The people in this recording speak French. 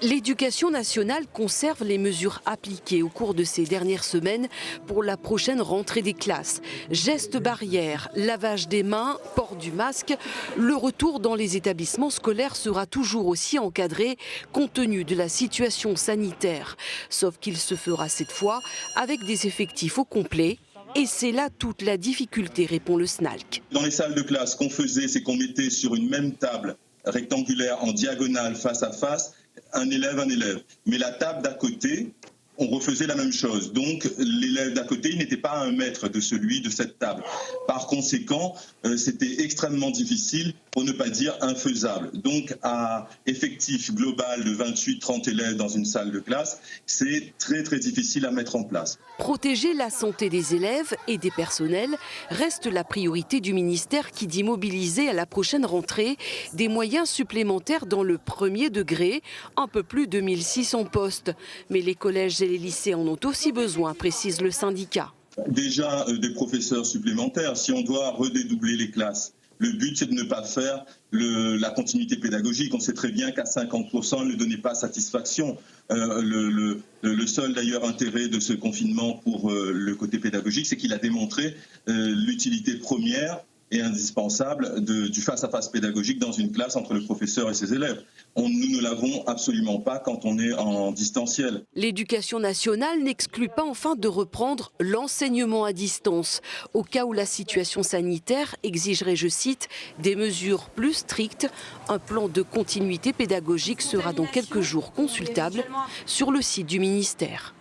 L'éducation nationale conserve les mesures appliquées au cours de ces dernières semaines pour la prochaine rentrée des classes. Gestes barrières, lavage des mains, port du masque. Le retour dans les établissements scolaires sera toujours aussi encadré compte tenu de la situation sanitaire. Sauf qu'il se fera cette fois avec des effectifs au complet. Et c'est là toute la difficulté, répond le SNALC. Dans les salles de classe, ce qu'on faisait, c'est qu'on mettait sur une même table rectangulaire en diagonale face à face un élève. Mais la table d'à côté, on refaisait la même chose. Donc l'élève d'à côté, il n'était pas à 1 mètre de celui de cette table. Par conséquent, c'était extrêmement difficile, pour ne pas dire infaisable. Donc à effectif global de 28-30 élèves dans une salle de classe, c'est très difficile à mettre en place. Protéger la santé des élèves et des personnels reste la priorité du ministère qui dit mobiliser à la prochaine rentrée des moyens supplémentaires dans le premier degré, un peu plus de 1600 postes. Mais les collèges et les lycées en ont aussi besoin, précise le syndicat. Déjà des professeurs supplémentaires, si on doit redédoubler les classes. Le but, c'est de ne pas faire la continuité pédagogique. On sait très bien qu'à 50%, elle ne donnait pas satisfaction. Le seul, d'ailleurs, intérêt de ce confinement pour le côté pédagogique, c'est qu'il a démontré l'utilité première et indispensable du face-à-face pédagogique dans une classe entre le professeur et ses élèves. Nous ne l'avons absolument pas quand on est en distanciel. L'éducation nationale n'exclut pas enfin de reprendre l'enseignement à distance, au cas où la situation sanitaire exigerait, je cite, des mesures plus strictes. Un plan de continuité pédagogique sera dans quelques jours consultable sur le site du ministère.